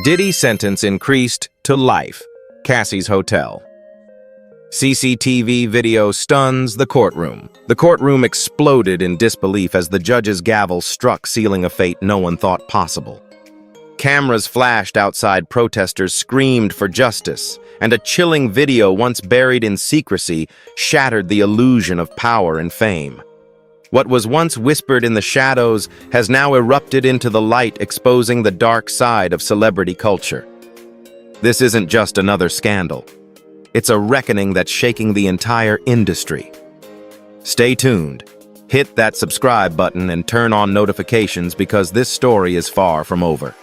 Diddy sentence increased to life. Cassie's hotel. CCTV video stuns the courtroom. The courtroom exploded in disbelief as the judge's gavel struck, sealing a fate no one thought possible. Cameras flashed outside, protesters screamed for justice, and a chilling video once buried in secrecy shattered the illusion of power and fame. What was once whispered in the shadows has now erupted into the light, exposing the dark side of celebrity culture. This isn't just another scandal. It's a reckoning that's shaking the entire industry. Stay tuned. Hit that subscribe button and turn on notifications because this story is far from over.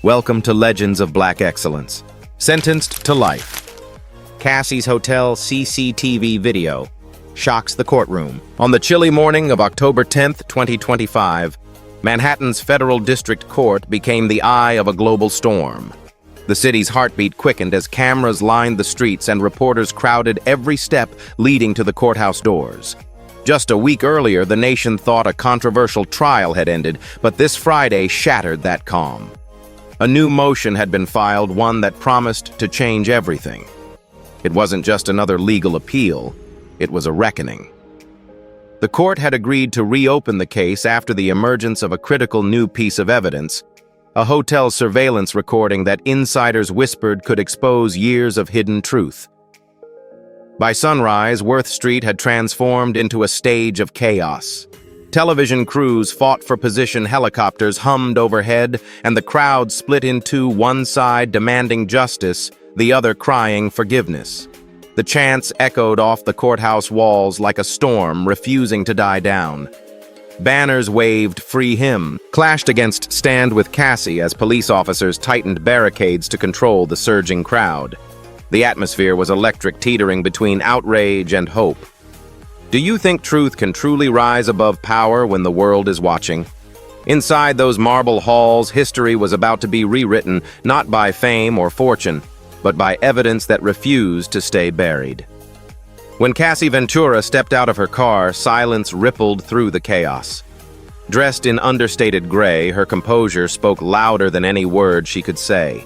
Welcome to Legends of Black Excellence. Sentenced to life. Cassie's hotel CCTV video shocks the courtroom. On the chilly morning of October 10th, 2025, Manhattan's Federal District Court became the eye of a global storm. The city's heartbeat quickened as cameras lined the streets and reporters crowded every step leading to the courthouse doors. Just a week earlier, the nation thought a controversial trial had ended, but this Friday shattered that calm. A new motion had been filed, one that promised to change everything. It wasn't just another legal appeal, it was a reckoning. The court had agreed to reopen the case after the emergence of a critical new piece of evidence, a hotel surveillance recording that insiders whispered could expose years of hidden truth. By sunrise, Worth Street had transformed into a stage of chaos. Television crews fought for position, helicopters hummed overhead, and the crowd split in two, one side demanding justice, the other crying forgiveness. The chants echoed off the courthouse walls like a storm refusing to die down. Banners waved "Free him," clashed against "Stand with Cassie" as police officers tightened barricades to control the surging crowd. The atmosphere was electric, teetering between outrage and hope. Do you think truth can truly rise above power when the world is watching? Inside those marble halls, history was about to be rewritten, not by fame or fortune, but by evidence that refused to stay buried. When Cassie Ventura stepped out of her car, silence rippled through the chaos. Dressed in understated gray, her composure spoke louder than any word she could say.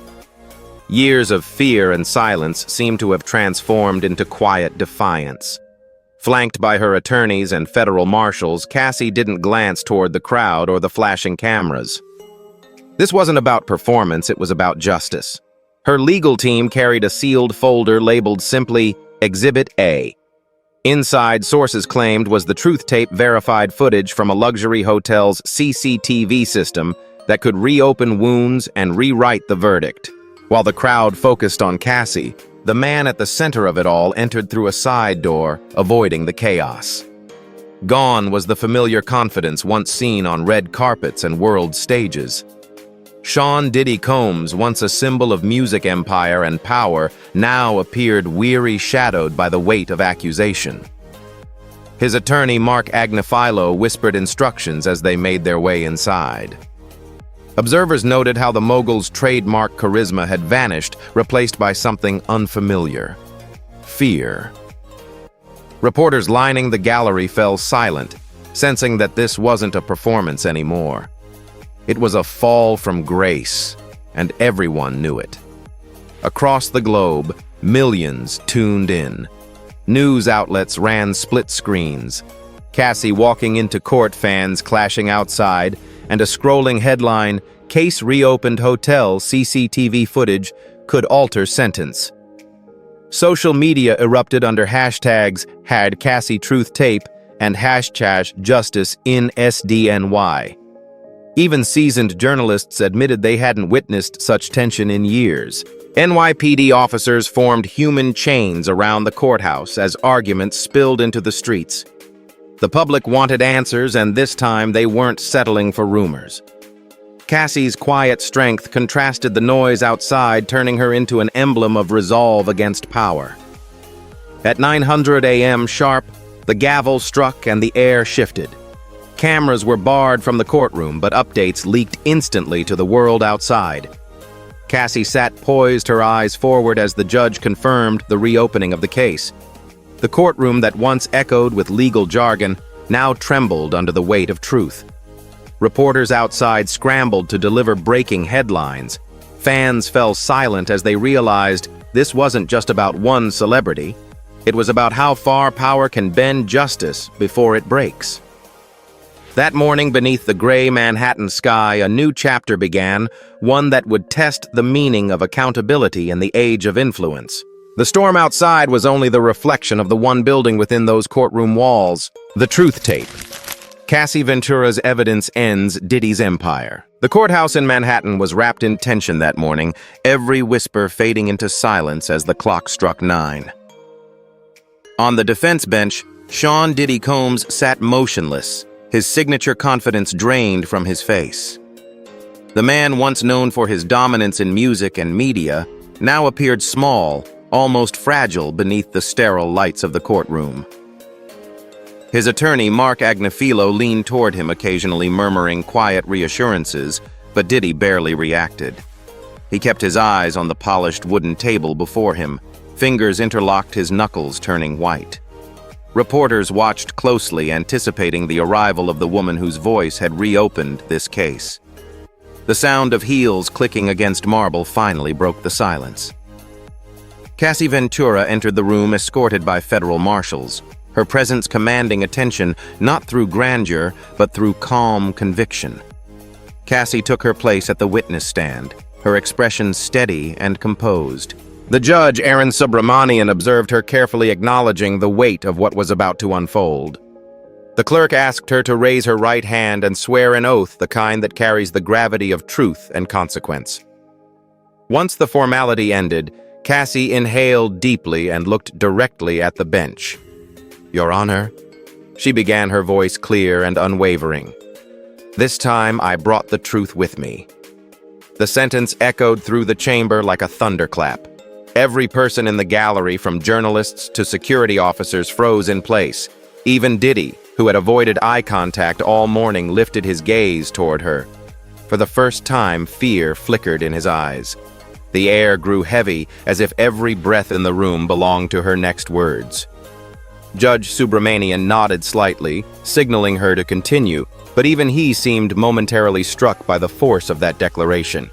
Years of fear and silence seemed to have transformed into quiet defiance. Flanked by her attorneys and federal marshals, Cassie didn't glance toward the crowd or the flashing cameras. This wasn't about performance, it was about justice. Her legal team carried a sealed folder labeled simply Exhibit A. Inside, sources claimed, was the truth tape verified footage from a luxury hotel's CCTV system that could reopen wounds and rewrite the verdict. While the crowd focused on Cassie, the man at the center of it all entered through a side door, avoiding the chaos. Gone was the familiar confidence once seen on red carpets and world stages. Sean "Diddy" Combs, once a symbol of music empire and power, now appeared weary, shadowed by the weight of accusation. His attorney, Mark Agnifilo, whispered instructions as they made their way inside. Observers noted how the mogul's trademark charisma had vanished, replaced by something unfamiliar: fear. Reporters lining the gallery fell silent, sensing that this wasn't a performance anymore. It was a fall from grace, and everyone knew it. Across the globe, millions tuned in. News outlets ran split screens. Cassie walking into court, fans clashing outside, and a scrolling headline, "Case Reopened Hotel CCTV Footage Could Alter Sentence." Social media erupted under hashtags "Had Cassie Truth Tape" and hashtag "Justice in SDNY. Even seasoned journalists admitted they hadn't witnessed such tension in years. NYPD officers formed human chains around the courthouse as arguments spilled into the streets. The public wanted answers, and this time they weren't settling for rumors. Cassie's quiet strength contrasted the noise outside, turning her into an emblem of resolve against power. At 9:00 a.m. sharp, the gavel struck and the air shifted. Cameras were barred from the courtroom, but updates leaked instantly to the world outside. Cassie sat poised, her eyes forward as the judge confirmed the reopening of the case. The courtroom that once echoed with legal jargon now trembled under the weight of truth. Reporters outside scrambled to deliver breaking headlines. Fans fell silent as they realized this wasn't just about one celebrity. It was about how far power can bend justice before it breaks. That morning, beneath the gray Manhattan sky, a new chapter began, one that would test the meaning of accountability in the age of influence. The storm outside was only the reflection of the one building within those courtroom walls, the truth tape. Cassie Ventura's evidence ends Diddy's empire. The courthouse in Manhattan was wrapped in tension that morning, every whisper fading into silence as the clock struck 9. On the defense bench, Sean Diddy Combs sat motionless, his signature confidence drained from his face. The man once known for his dominance in music and media now appeared small, almost fragile beneath the sterile lights of the courtroom. His attorney, Mark Agnifilo, leaned toward him, occasionally murmuring quiet reassurances, but Diddy barely reacted. He kept his eyes on the polished wooden table before him, fingers interlocked, his knuckles turning white. Reporters watched closely, anticipating the arrival of the woman whose voice had reopened this case. The sound of heels clicking against marble finally broke the silence. Cassie Ventura entered the room escorted by federal marshals, her presence commanding attention not through grandeur, but through calm conviction. Cassie took her place at the witness stand, her expression steady and composed. The judge, Aaron Subramanian, observed her carefully, acknowledging the weight of what was about to unfold. The clerk asked her to raise her right hand and swear an oath, the kind that carries the gravity of truth and consequence. Once the formality ended, Cassie inhaled deeply and looked directly at the bench. "Your Honor," she began, her voice clear and unwavering. "This time I brought the truth with me." The sentence echoed through the chamber like a thunderclap. Every person in the gallery, from journalists to security officers, froze in place. Even Diddy, who had avoided eye contact all morning, lifted his gaze toward her. For the first time, fear flickered in his eyes. The air grew heavy, as if every breath in the room belonged to her next words. Judge Subramanian nodded slightly, signaling her to continue, but even he seemed momentarily struck by the force of that declaration.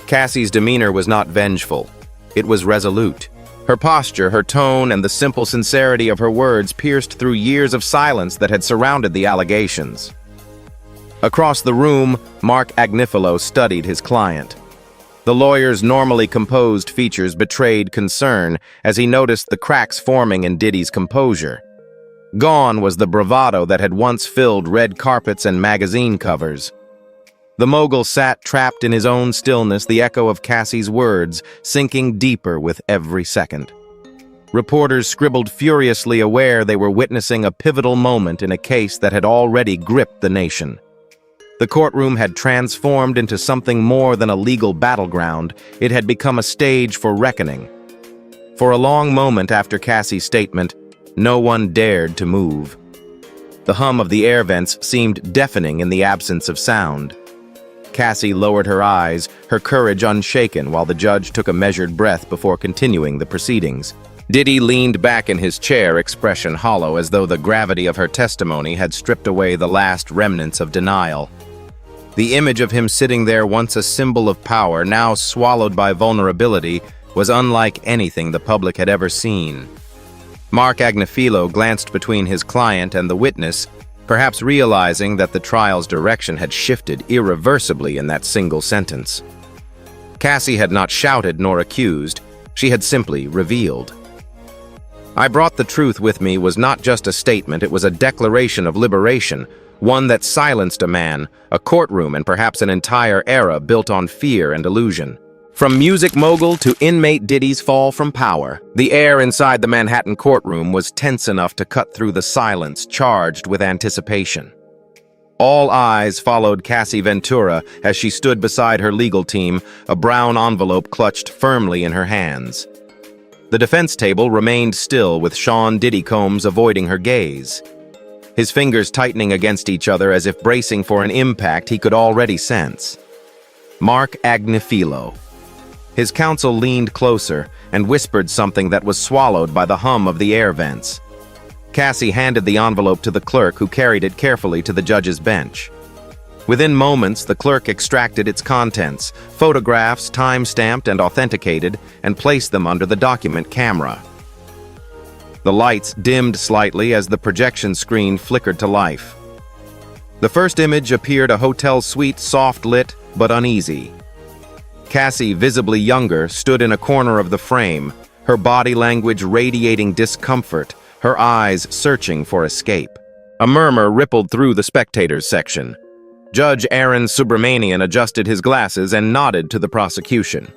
Cassie's demeanor was not vengeful. It was resolute. Her posture, her tone, and the simple sincerity of her words pierced through years of silence that had surrounded the allegations. Across the room, Mark Agnifilo studied his client. The lawyer's normally composed features betrayed concern as he noticed the cracks forming in Diddy's composure. Gone was the bravado that had once filled red carpets and magazine covers. The mogul sat trapped in his own stillness, the echo of Cassie's words sinking deeper with every second. Reporters scribbled furiously, aware they were witnessing a pivotal moment in a case that had already gripped the nation. The courtroom had transformed into something more than a legal battleground. It had become a stage for reckoning. For a long moment after Cassie's statement, no one dared to move. The hum of the air vents seemed deafening in the absence of sound. Cassie lowered her eyes, her courage unshaken, while the judge took a measured breath before continuing the proceedings. Diddy leaned back in his chair, expression hollow, as though the gravity of her testimony had stripped away the last remnants of denial. The image of him sitting there, once a symbol of power, now swallowed by vulnerability, was unlike anything the public had ever seen. Mark Agnifilo glanced between his client and the witness, perhaps realizing that the trial's direction had shifted irreversibly in that single sentence. Cassie had not shouted nor accused, she had simply revealed. "I brought the truth with me" was not just a statement, it was a declaration of liberation, one that silenced a man, a courtroom, and perhaps an entire era built on fear and illusion. From music mogul to inmate Diddy's fall from power, the air inside the Manhattan courtroom was tense enough to cut through the silence, charged with anticipation. All eyes followed Cassie Ventura as she stood beside her legal team, a brown envelope clutched firmly in her hands. The defense table remained still, with Sean Diddy Combs avoiding her gaze, his fingers tightening against each other as if bracing for an impact he could already sense. Mark Agnifilo. His counsel leaned closer and whispered something that was swallowed by the hum of the air vents. Cassie handed the envelope to the clerk, who carried it carefully to the judge's bench. Within moments, the clerk extracted its contents, photographs time-stamped and authenticated, and placed them under the document camera. The lights dimmed slightly as the projection screen flickered to life. The first image appeared a hotel suite, soft-lit but uneasy. Cassie, visibly younger, stood in a corner of the frame, her body language radiating discomfort, her eyes searching for escape. A murmur rippled through the spectators section. Judge Aaron Subramanian adjusted his glasses and nodded to the prosecution.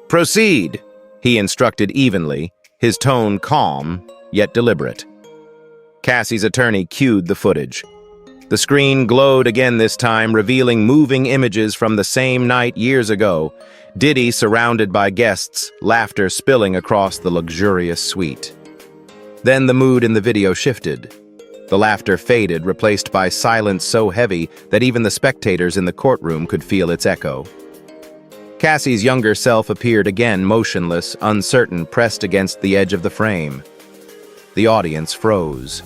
"Proceed," he instructed evenly, his tone calm, yet deliberate. Cassie's attorney cued the footage. The screen glowed again this time, revealing moving images from the same night years ago. Diddy surrounded by guests, laughter spilling across the luxurious suite. Then the mood in the video shifted. The laughter faded, replaced by silence so heavy that even the spectators in the courtroom could feel its echo. Cassie's younger self appeared again, motionless, uncertain, pressed against the edge of the frame. The audience froze.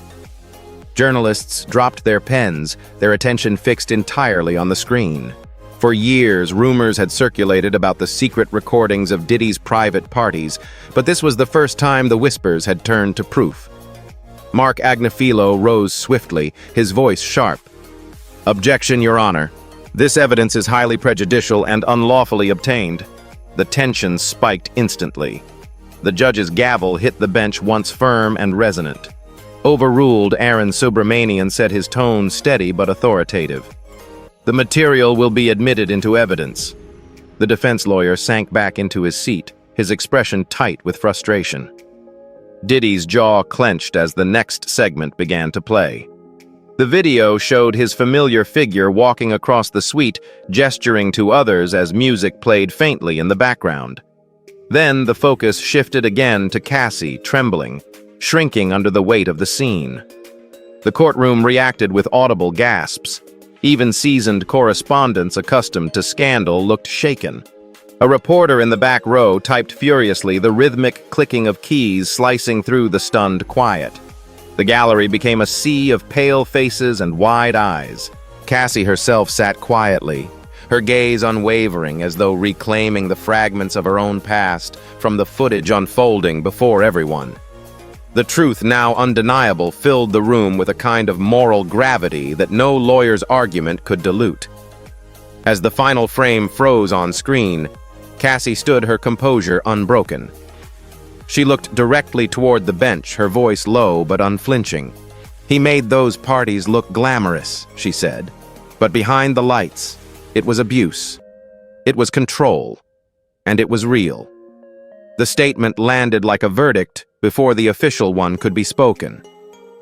Journalists dropped their pens, their attention fixed entirely on the screen. For years, rumors had circulated about the secret recordings of Diddy's private parties, but this was the first time the whispers had turned to proof. Mark Agnifilo rose swiftly, his voice sharp. "Objection, Your Honor. This evidence is highly prejudicial and unlawfully obtained." The tension spiked instantly. The judge's gavel hit the bench once firm and resonant. Overruled, Aaron Subramanian said, his tone steady but authoritative. "The material will be admitted into evidence." The defense lawyer sank back into his seat, his expression tight with frustration. Diddy's jaw clenched as the next segment began to play. The video showed his familiar figure walking across the suite, gesturing to others as music played faintly in the background. Then the focus shifted again to Cassie, trembling, shrinking under the weight of the scene. The courtroom reacted with audible gasps. Even seasoned correspondents accustomed to scandal looked shaken. A reporter in the back row typed furiously, the rhythmic clicking of keys slicing through the stunned quiet. The gallery became a sea of pale faces and wide eyes. Cassie herself sat quietly, her gaze unwavering as though reclaiming the fragments of her own past from the footage unfolding before everyone. The truth, now undeniable, filled the room with a kind of moral gravity that no lawyer's argument could dilute. As the final frame froze on screen, Cassie stood her composure unbroken. She looked directly toward the bench, her voice low but unflinching. "He made those parties look glamorous," she said. "But behind the lights, it was abuse. It was control. And it was real." The statement landed like a verdict before the official one could be spoken.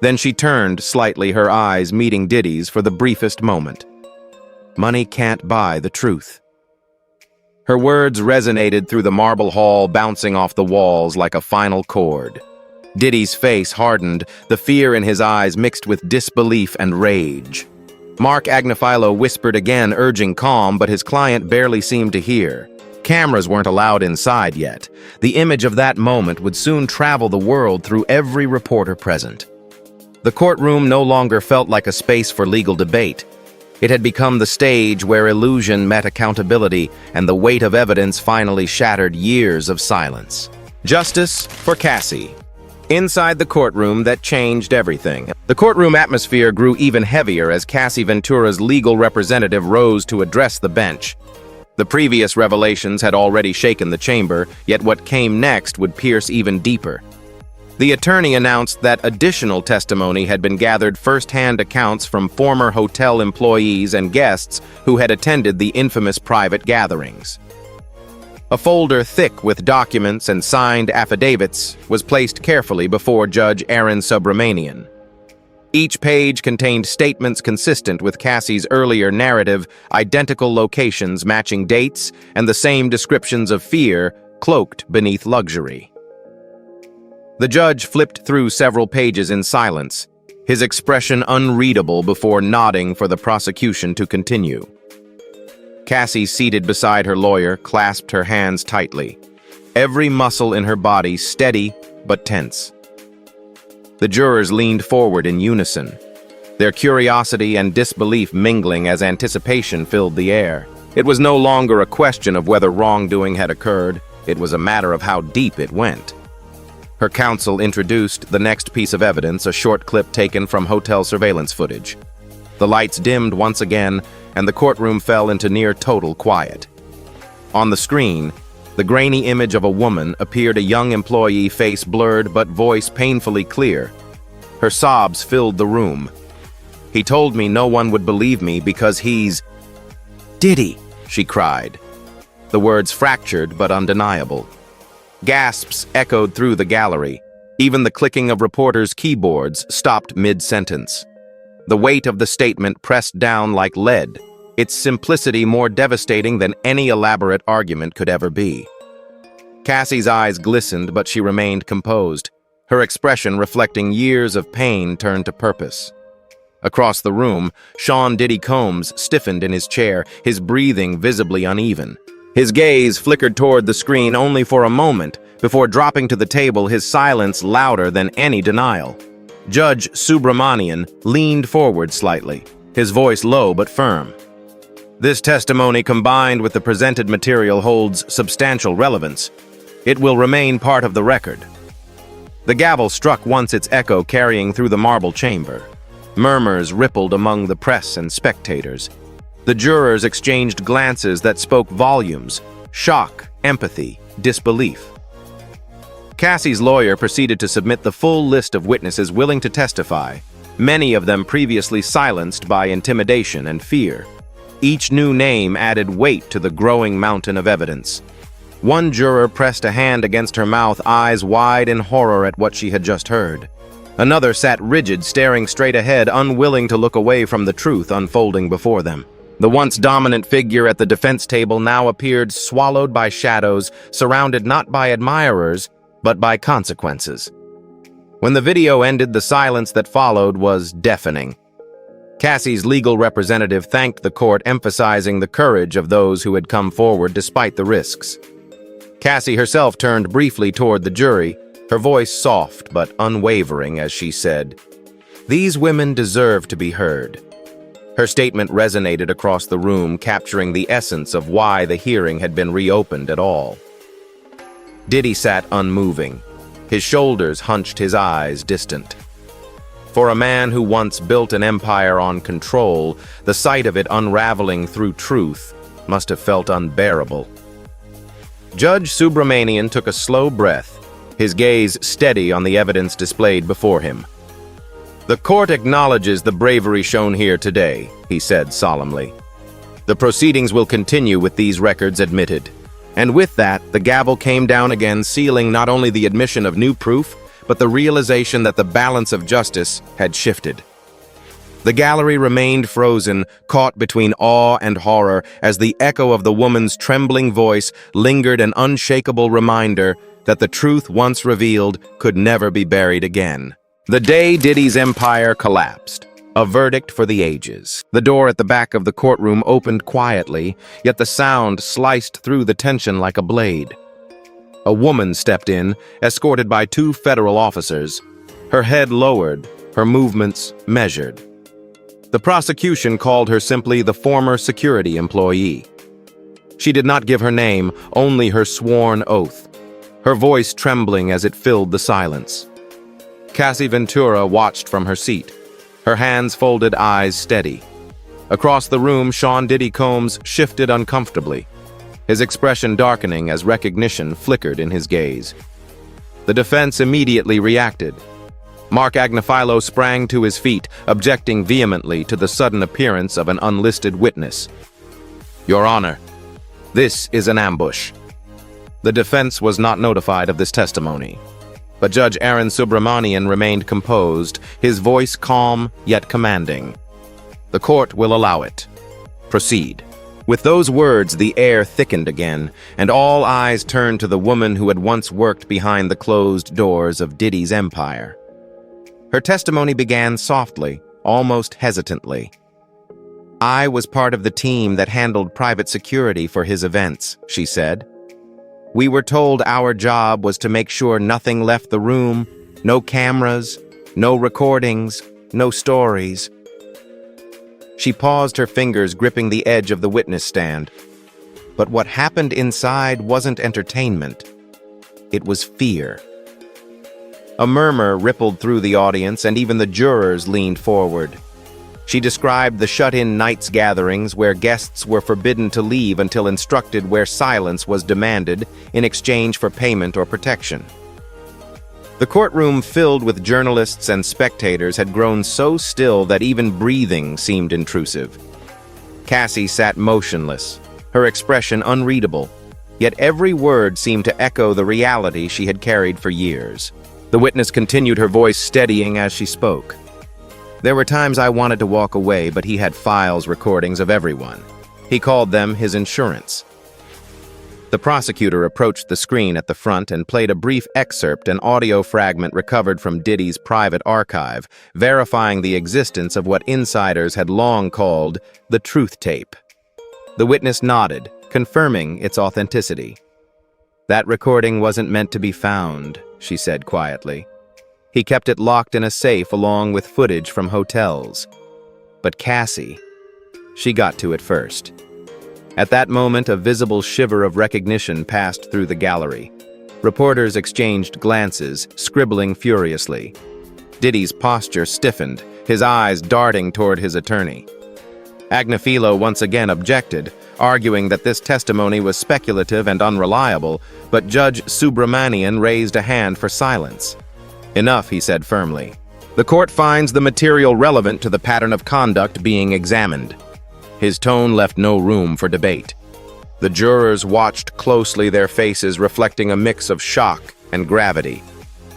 Then she turned slightly, her eyes meeting Diddy's for the briefest moment. "Money can't buy the truth." Her words resonated through the marble hall, bouncing off the walls like a final chord. Diddy's face hardened, the fear in his eyes mixed with disbelief and rage. Mark Agnifilo whispered again, urging calm, but his client barely seemed to hear. Cameras weren't allowed inside yet. The image of that moment would soon travel the world through every reporter present. The courtroom no longer felt like a space for legal debate. It had become the stage where illusion met accountability, and the weight of evidence finally shattered years of silence. Justice for Cassie. Inside the courtroom, that changed everything. The courtroom atmosphere grew even heavier as Cassie Ventura's legal representative rose to address the bench. The previous revelations had already shaken the chamber, yet what came next would pierce even deeper. The attorney announced that additional testimony had been gathered, first-hand accounts from former hotel employees and guests who had attended the infamous private gatherings. A folder thick with documents and signed affidavits was placed carefully before Judge Aaron Subramanian. Each page contained statements consistent with Cassie's earlier narrative, identical locations matching dates, and the same descriptions of fear cloaked beneath luxury. The judge flipped through several pages in silence, his expression unreadable before nodding for the prosecution to continue. Cassie, seated beside her lawyer, clasped her hands tightly, every muscle in her body steady but tense. The jurors leaned forward in unison. their curiosity and disbelief mingling as anticipation filled the air. It was no longer a question of whether wrongdoing had occurred, it was a matter of how deep it went. Her counsel introduced the next piece of evidence, a short clip taken from hotel surveillance footage. The lights dimmed once again, and the courtroom fell into near total quiet. On the screen, the grainy image of a woman appeared, a young employee, face blurred but voice painfully clear. Her sobs filled the room. "He told me no one would believe me because he's Diddy," she cried. The words fractured but undeniable. Gasps echoed through the gallery. Even the clicking of reporters' keyboards stopped mid-sentence. The weight of the statement pressed down like lead, its simplicity more devastating than any elaborate argument could ever be. Cassie's eyes glistened, but she remained composed, her expression reflecting years of pain turned to purpose. Across the room, Sean Diddy Combs stiffened in his chair, his breathing visibly uneven. His gaze flickered toward the screen only for a moment, before dropping to the table, his silence louder than any denial. Judge Subramanian leaned forward slightly, his voice low but firm. "This testimony, combined with the presented material, holds substantial relevance. It will remain part of the record." The gavel struck once, its echo carrying through the marble chamber. Murmurs rippled among the press and spectators. The jurors exchanged glances that spoke volumes: shock, empathy, disbelief. Cassie's lawyer proceeded to submit the full list of witnesses willing to testify, many of them previously silenced by intimidation and fear. Each new name added weight to the growing mountain of evidence. One juror pressed a hand against her mouth, eyes wide in horror at what she had just heard. Another sat rigid, staring straight ahead, unwilling to look away from the truth unfolding before them. The once dominant figure at the defense table now appeared swallowed by shadows, surrounded not by admirers, but by consequences. When the video ended, the silence that followed was deafening. Cassie's legal representative thanked the court, emphasizing the courage of those who had come forward despite the risks. Cassie herself turned briefly toward the jury, her voice soft but unwavering as she said, "These women deserve to be heard." Her statement resonated across the room, capturing the essence of why the hearing had been reopened at all. Diddy sat unmoving, his shoulders hunched, his eyes distant. For a man who once built an empire on control, the sight of it unraveling through truth must have felt unbearable. Judge Subramanian took a slow breath, his gaze steady on the evidence displayed before him. "The court acknowledges the bravery shown here today," he said solemnly. "The proceedings will continue with these records admitted." And with that, the gavel came down again, sealing not only the admission of new proof, but the realization that the balance of justice had shifted. The gallery remained frozen, caught between awe and horror, as the echo of the woman's trembling voice lingered, an unshakable reminder that the truth once revealed could never be buried again. The day Diddy's empire collapsed, a verdict for the ages. The door at the back of the courtroom opened quietly, yet the sound sliced through the tension like a blade. A woman stepped in, escorted by two federal officers, her head lowered, her movements measured. The prosecution called her simply the former security employee. She did not give her name, only her sworn oath, her voice trembling as it filled the silence. Cassie Ventura watched from her seat, her hands folded, eyes steady. Across the room, Sean Diddy Combs shifted uncomfortably, his expression darkening as recognition flickered in his gaze. The defense immediately reacted. Mark Agnifilo sprang to his feet, objecting vehemently to the sudden appearance of an unlisted witness. "Your Honor, this is an ambush." The defense was not notified of this testimony, but Judge Aaron Subramanian remained composed, his voice calm yet commanding. "The court will allow it. Proceed." With those words, the air thickened again, and all eyes turned to the woman who had once worked behind the closed doors of Diddy's empire. Her testimony began softly, almost hesitantly. "I was part of the team that handled private security for his events," she said. "We were told our job was to make sure nothing left the room, no cameras, no recordings, no stories, She paused, her fingers gripping the edge of the witness stand. But what happened inside wasn't entertainment. It was fear. A murmur rippled through the audience, and even the jurors leaned forward. She described the shut-in nights gatherings where guests were forbidden to leave until instructed, where silence was demanded in exchange for payment or protection. The courtroom, filled with journalists and spectators, had grown so still that even breathing seemed intrusive. Cassie sat motionless, her expression unreadable, yet every word seemed to echo the reality she had carried for years. The witness continued, her voice steadying as she spoke. There were times I wanted to walk away, but he had files, recordings of everyone. He called them his insurance. The prosecutor approached the screen at the front and played a brief excerpt, an audio fragment recovered from Diddy's private archive, verifying the existence of what insiders had long called the truth tape. The witness nodded, confirming its authenticity. That recording wasn't meant to be found, she said quietly. He kept it locked in a safe along with footage from hotels. But Cassie, she got to it first. At that moment, a visible shiver of recognition passed through the gallery. Reporters exchanged glances, scribbling furiously. Diddy's posture stiffened, his eyes darting toward his attorney. Agnifilo once again objected, arguing that this testimony was speculative and unreliable, but Judge Subramanian raised a hand for silence. Enough, he said firmly. The court finds the material relevant to the pattern of conduct being examined. His tone left no room for debate. The jurors watched closely, their faces reflecting a mix of shock and gravity.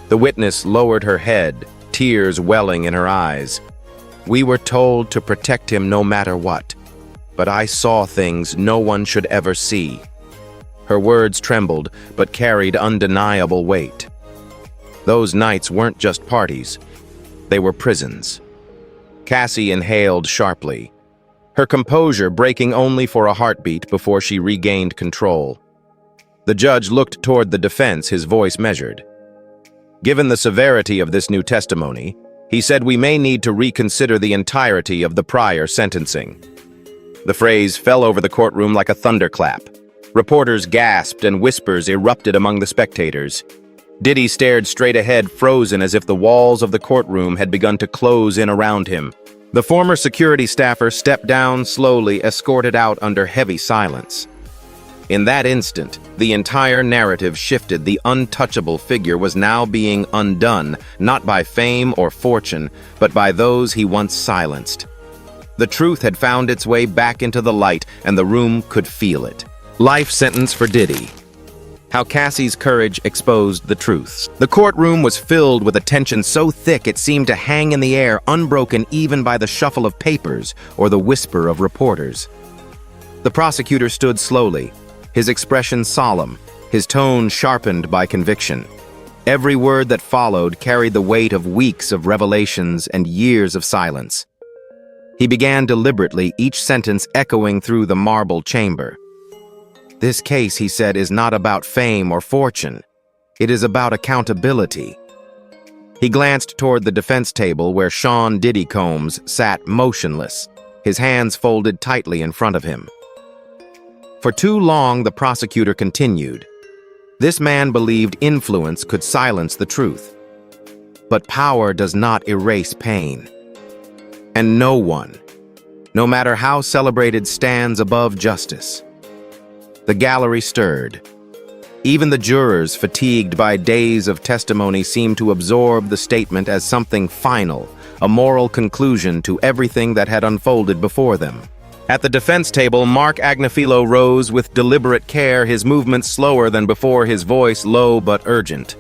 The witness lowered her head, tears welling in her eyes. We were told to protect him no matter what, but I saw things no one should ever see. Her words trembled, but carried undeniable weight. Those nights weren't just parties. They were prisons. Cassie inhaled sharply, her composure breaking only for a heartbeat before she regained control. The judge looked toward the defense, his voice measured. Given the severity of this new testimony, he said we may need to reconsider the entirety of the prior sentencing. The phrase fell over the courtroom like a thunderclap. Reporters gasped and whispers erupted among the spectators. Diddy stared straight ahead, frozen as if the walls of the courtroom had begun to close in around him. The former security staffer stepped down slowly, escorted out under heavy silence. In that instant, the entire narrative shifted. The untouchable figure was now being undone, not by fame or fortune, but by those he once silenced. The truth had found its way back into the light, and the room could feel it. Life sentence for Diddy. How Cassie's courage exposed the truths. The courtroom was filled with a tension so thick it seemed to hang in the air, unbroken even by the shuffle of papers or the whisper of reporters. The prosecutor stood slowly, his expression solemn, his tone sharpened by conviction. Every word that followed carried the weight of weeks of revelations and years of silence. He began deliberately, each sentence echoing through the marble chamber. This case, he said, is not about fame or fortune. It is about accountability. He glanced toward the defense table where Sean Diddy Combs sat motionless, his hands folded tightly in front of him. For too long, the prosecutor continued. This man believed influence could silence the truth. But power does not erase pain. And no one, no matter how celebrated, stands above justice. The gallery stirred. Even the jurors, fatigued by days of testimony, seemed to absorb the statement as something final, a moral conclusion to everything that had unfolded before them. At the defense table, Mark Agnifilo rose with deliberate care, his movements slower than before, his voice low but urgent.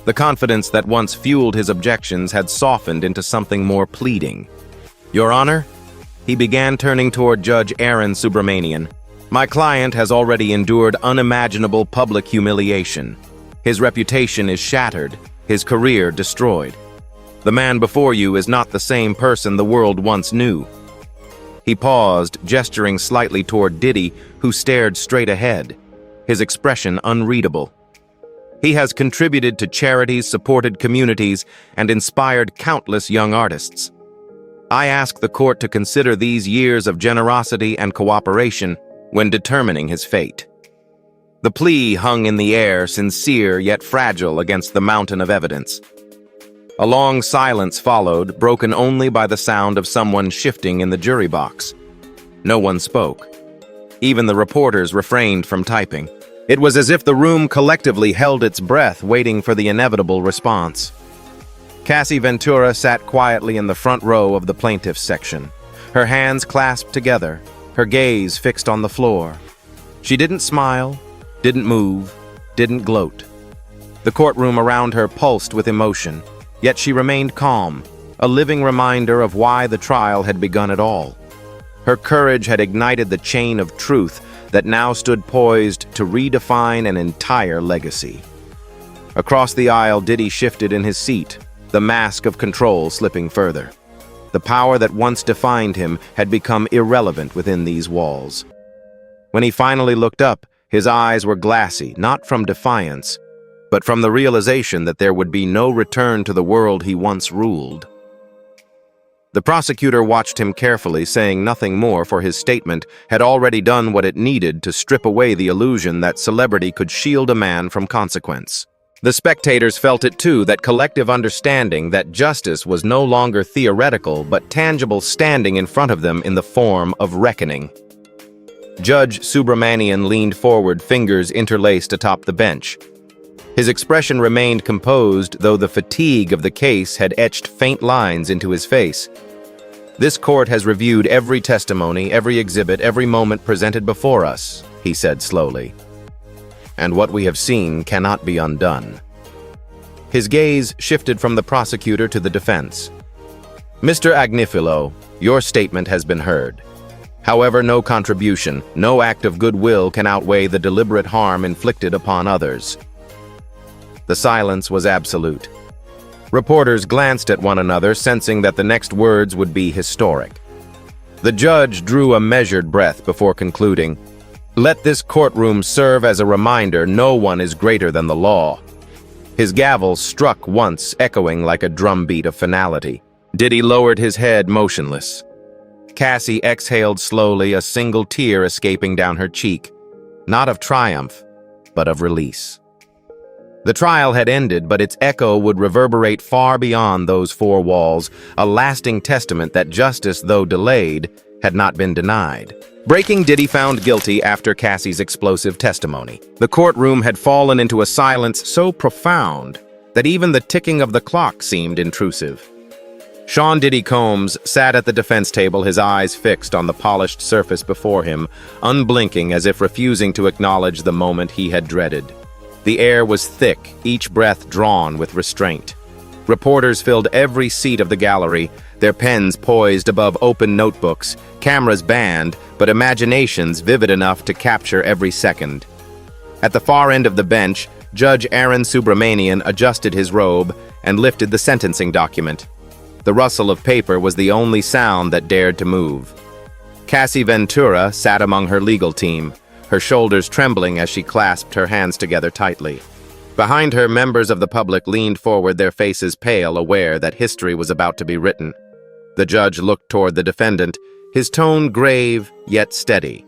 The confidence that once fueled his objections had softened into something more pleading. Your Honor, he began, turning toward Judge Aaron Subramanian. My client has already endured unimaginable public humiliation. His reputation is shattered, his career destroyed. The man before you is not the same person the world once knew. He paused, gesturing slightly toward Diddy, who stared straight ahead, his expression unreadable. He has contributed to charities, supported communities, and inspired countless young artists. I ask the court to consider these years of generosity and cooperation when determining his fate." The plea hung in the air, sincere yet fragile against the mountain of evidence. A long silence followed, broken only by the sound of someone shifting in the jury box. No one spoke. Even the reporters refrained from typing. It was as if the room collectively held its breath, waiting for the inevitable response. Cassie Ventura sat quietly in the front row of the plaintiff's section, her hands clasped together, her gaze fixed on the floor. She didn't smile, didn't move, didn't gloat. The courtroom around her pulsed with emotion, yet she remained calm, a living reminder of why the trial had begun at all. Her courage had ignited the chain of truth that now stood poised to redefine an entire legacy. Across the aisle, Diddy shifted in his seat, the mask of control slipping further. The power that once defined him had become irrelevant within these walls. When he finally looked up, his eyes were glassy, not from defiance, but from the realization that there would be no return to the world he once ruled. The prosecutor watched him carefully, saying nothing more, for his statement had already done what it needed to strip away the illusion that celebrity could shield a man from consequence. The spectators felt it too, that collective understanding that justice was no longer theoretical but tangible, standing in front of them in the form of reckoning. Judge Subramanian leaned forward, fingers interlaced atop the bench. His expression remained composed, though the fatigue of the case had etched faint lines into his face. "This court has reviewed every testimony, every exhibit, every moment presented before us," he said slowly. "And what we have seen cannot be undone." His gaze shifted from the prosecutor to the defense. "Mr. Agnifilo, your statement has been heard. However, no contribution, no act of goodwill can outweigh the deliberate harm inflicted upon others." The silence was absolute. Reporters glanced at one another, sensing that the next words would be historic. The judge drew a measured breath before concluding, "Let this courtroom serve as a reminder no one is greater than the law." His gavel struck once, echoing like a drumbeat of finality. Diddy lowered his head, motionless. Cassie exhaled slowly, a single tear escaping down her cheek, not of triumph, but of release. The trial had ended, but its echo would reverberate far beyond those four walls, a lasting testament that justice, though delayed, had not been denied. Breaking Diddy found guilty after Cassie's explosive testimony. The courtroom had fallen into a silence so profound that even the ticking of the clock seemed intrusive. Sean Diddy Combs sat at the defense table, his eyes fixed on the polished surface before him, unblinking as if refusing to acknowledge the moment he had dreaded. The air was thick, each breath drawn with restraint. Reporters filled every seat of the gallery, their pens poised above open notebooks, cameras banned, but imaginations vivid enough to capture every second. At the far end of the bench, Judge Aaron Subramanian adjusted his robe and lifted the sentencing document. The rustle of paper was the only sound that dared to move. Cassie Ventura sat among her legal team, her shoulders trembling as she clasped her hands together tightly. Behind her, members of the public leaned forward, their faces pale, aware that history was about to be written. The judge looked toward the defendant, his tone grave yet steady.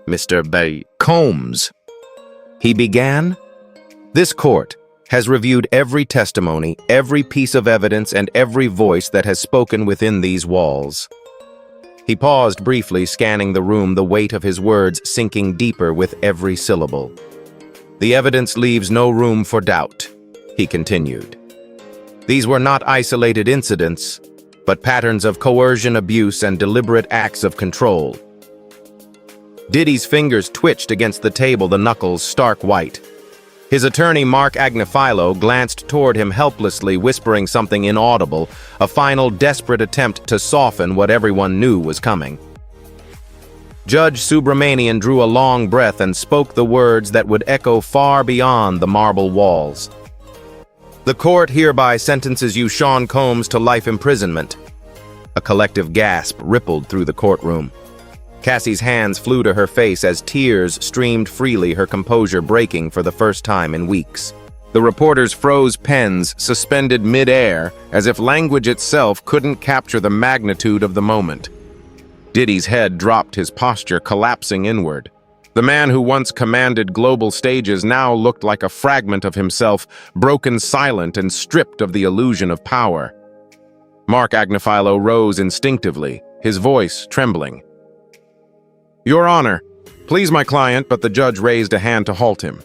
"Mr. Combs," he began, "this court has reviewed every testimony, every piece of evidence, and every voice that has spoken within these walls." He paused briefly, scanning the room, the weight of his words sinking deeper with every syllable. "The evidence leaves no room for doubt," he continued. "These were not isolated incidents, but patterns of coercion, abuse, and deliberate acts of control." Diddy's fingers twitched against the table, the knuckles stark white. His attorney, Mark Agnifilo, glanced toward him helplessly, whispering something inaudible, a final desperate attempt to soften what everyone knew was coming. Judge Subramanian drew a long breath and spoke the words that would echo far beyond the marble walls. "The court hereby sentences you, Sean Combs, to life imprisonment." A collective gasp rippled through the courtroom. Cassie's hands flew to her face as tears streamed freely, her composure breaking for the first time in weeks. The reporters froze pens suspended mid-air as if language itself couldn't capture the magnitude of the moment. Diddy's head dropped, his posture collapsing inward. The man who once commanded global stages now looked like a fragment of himself, broken silent and stripped of the illusion of power. Mark Agnifilo rose instinctively, his voice trembling. "Your Honor, please my client," but the judge raised a hand to halt him.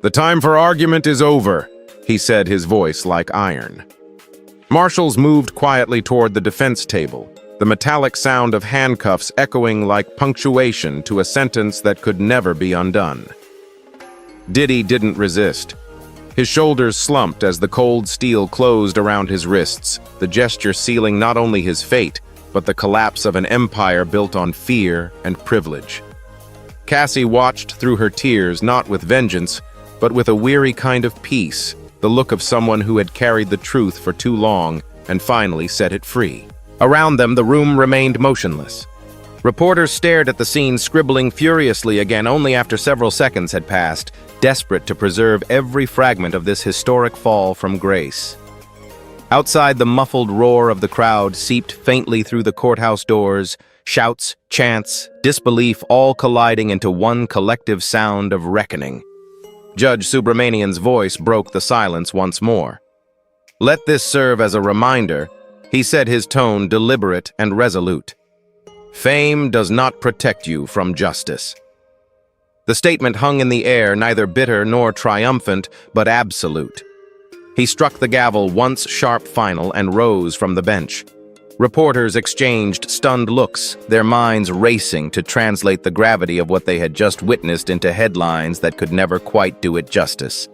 "The time for argument is over," he said, his voice like iron. Marshals moved quietly toward the defense table, the metallic sound of handcuffs echoing like punctuation to a sentence that could never be undone. Diddy didn't resist. His shoulders slumped as the cold steel closed around his wrists, the gesture sealing not only his fate, but the collapse of an empire built on fear and privilege. Cassie watched through her tears, not with vengeance, but with a weary kind of peace, the look of someone who had carried the truth for too long and finally set it free. Around them, the room remained motionless. Reporters stared at the scene, scribbling furiously again only after several seconds had passed, desperate to preserve every fragment of this historic fall from grace. Outside, the muffled roar of the crowd seeped faintly through the courthouse doors, shouts, chants, disbelief all colliding into one collective sound of reckoning. Judge Subramanian's voice broke the silence once more. "Let this serve as a reminder," he said, his tone deliberate and resolute. "Fame does not protect you from justice." The statement hung in the air, neither bitter nor triumphant, but absolute. He struck the gavel once sharp final and rose from the bench. Reporters exchanged stunned looks, their minds racing to translate the gravity of what they had just witnessed into headlines that could never quite do it justice.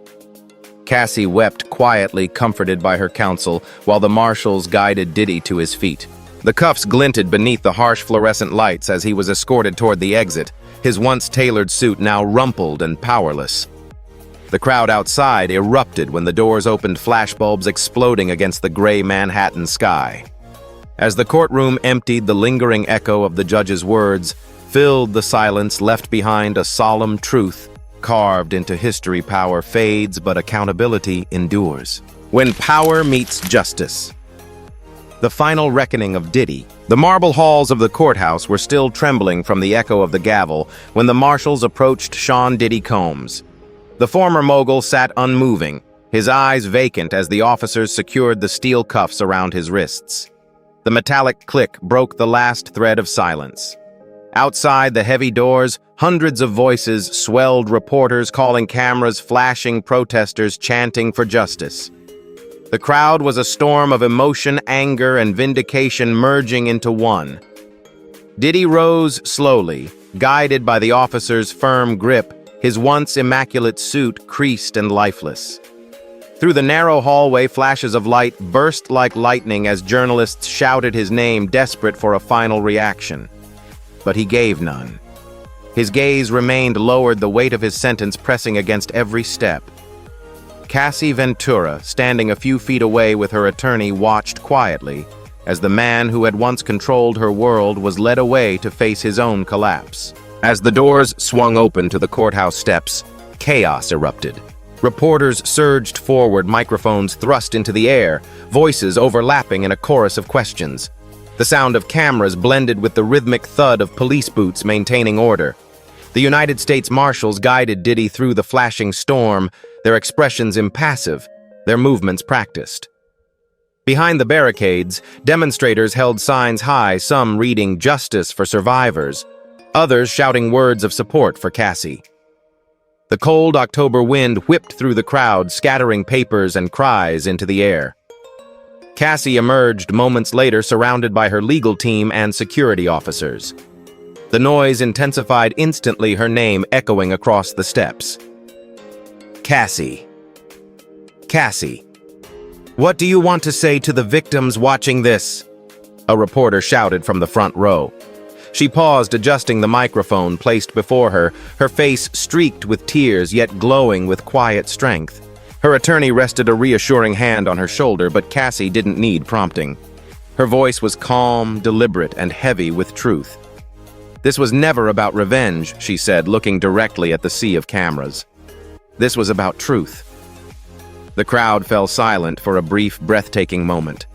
Cassie wept quietly, comforted by her counsel, while the marshals guided Diddy to his feet. The cuffs glinted beneath the harsh fluorescent lights as he was escorted toward the exit, his once tailored suit now rumpled and powerless. The crowd outside erupted when the doors opened, flashbulbs exploding against the gray Manhattan sky. As the courtroom emptied, the lingering echo of the judge's words filled the silence, left behind a solemn truth. Carved into history, power fades, but accountability endures. When power meets justice. The final reckoning of Diddy. The marble halls of the courthouse were still trembling from the echo of the gavel when the marshals approached Sean Diddy Combs. The former mogul sat unmoving, his eyes vacant as the officers secured the steel cuffs around his wrists. The metallic click broke the last thread of silence. Outside the heavy doors, hundreds of voices swelled, reporters calling cameras, flashing, protesters chanting for justice. The crowd was a storm of emotion, anger, and vindication merging into one. Diddy rose slowly, guided by the officer's firm grip, his once immaculate suit creased and lifeless. Through the narrow hallway, flashes of light burst like lightning as journalists shouted his name, desperate for a final reaction. But he gave none. His gaze remained lowered, the weight of his sentence pressing against every step. Cassie Ventura, standing a few feet away with her attorney, watched quietly as the man who had once controlled her world was led away to face his own collapse. As the doors swung open to the courthouse steps, chaos erupted. Reporters surged forward, microphones thrust into the air, voices overlapping in a chorus of questions. The sound of cameras blended with the rhythmic thud of police boots maintaining order. The United States Marshals guided Diddy through the flashing storm, their expressions impassive, their movements practiced. Behind the barricades, demonstrators held signs high, some reading "Justice for Survivors," others shouting words of support for Cassie. The cold October wind whipped through the crowd, scattering papers and cries into the air. Cassie emerged moments later, surrounded by her legal team and security officers. The noise intensified instantly, her name echoing across the steps. Cassie. Cassie. "What do you want to say to the victims watching this?" a reporter shouted from the front row. She paused, adjusting the microphone placed before her, her face streaked with tears yet glowing with quiet strength. Her attorney rested a reassuring hand on her shoulder, but Cassie didn't need prompting. Her voice was calm, deliberate, and heavy with truth. "This was never about revenge," she said, looking directly at the sea of cameras. "This was about truth. The crowd fell silent for a brief, breathtaking moment.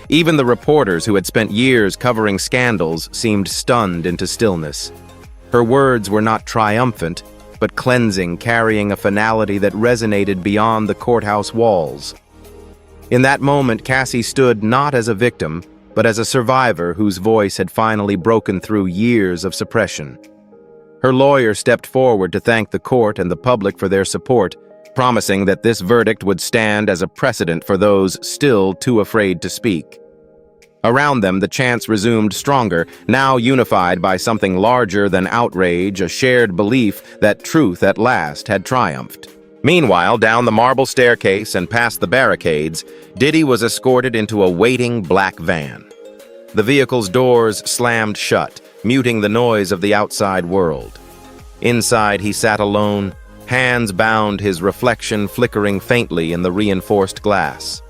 Even the reporters who had spent years covering scandals seemed stunned into stillness. Her words were not triumphant, but cleansing, carrying a finality that resonated beyond the courthouse walls. In that moment, Cassie stood not as a victim, but as a survivor whose voice had finally broken through years of suppression. Her lawyer stepped forward to thank the court and the public for their support, promising that this verdict would stand as a precedent for those still too afraid to speak. Around them, the chants resumed stronger, now unified by something larger than outrage, a shared belief that truth at last had triumphed. Meanwhile, down the marble staircase and past the barricades, Diddy was escorted into a waiting black van. The vehicle's doors slammed shut, muting the noise of the outside world. Inside, he sat alone, hands bound, his reflection flickering faintly in the reinforced glass.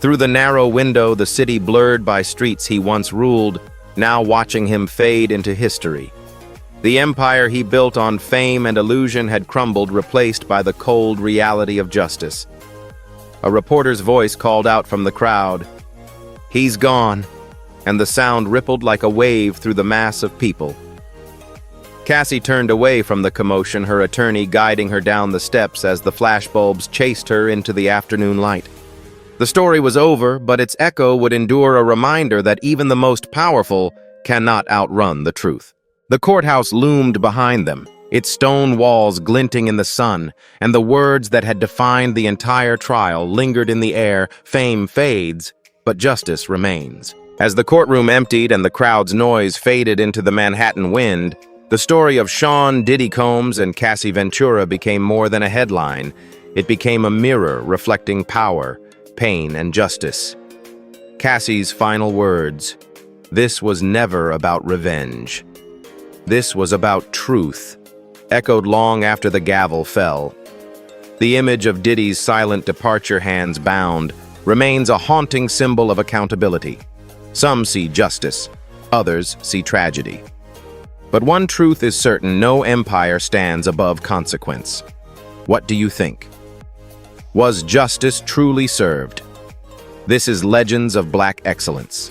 Through the narrow window, the city blurred by streets he once ruled, now watching him fade into history. The empire he built on fame and illusion had crumbled, replaced by the cold reality of justice. A reporter's voice called out from the crowd, "He's gone," and the sound rippled like a wave through the mass of people. Cassie turned away from the commotion, her attorney guiding her down the steps as the flashbulbs chased her into the afternoon light. The story was over, but its echo would endure, a reminder that even the most powerful cannot outrun the truth. The courthouse loomed behind them, its stone walls glinting in the sun, and the words that had defined the entire trial lingered in the air. Fame fades, but justice remains. As the courtroom emptied and the crowd's noise faded into the Manhattan wind, the story of Sean Diddy Combs and Cassie Ventura became more than a headline. It became a mirror reflecting power, pain, and justice. Cassie's final words, "This was never about revenge. This was about truth," echoed long after the gavel fell. The image of Diddy's silent departure, hands bound, remains a haunting symbol of accountability. Some see justice, others see tragedy. But one truth is certain: no empire stands above consequence. What do you think? Was justice truly served? This is Legends of Black Excellence.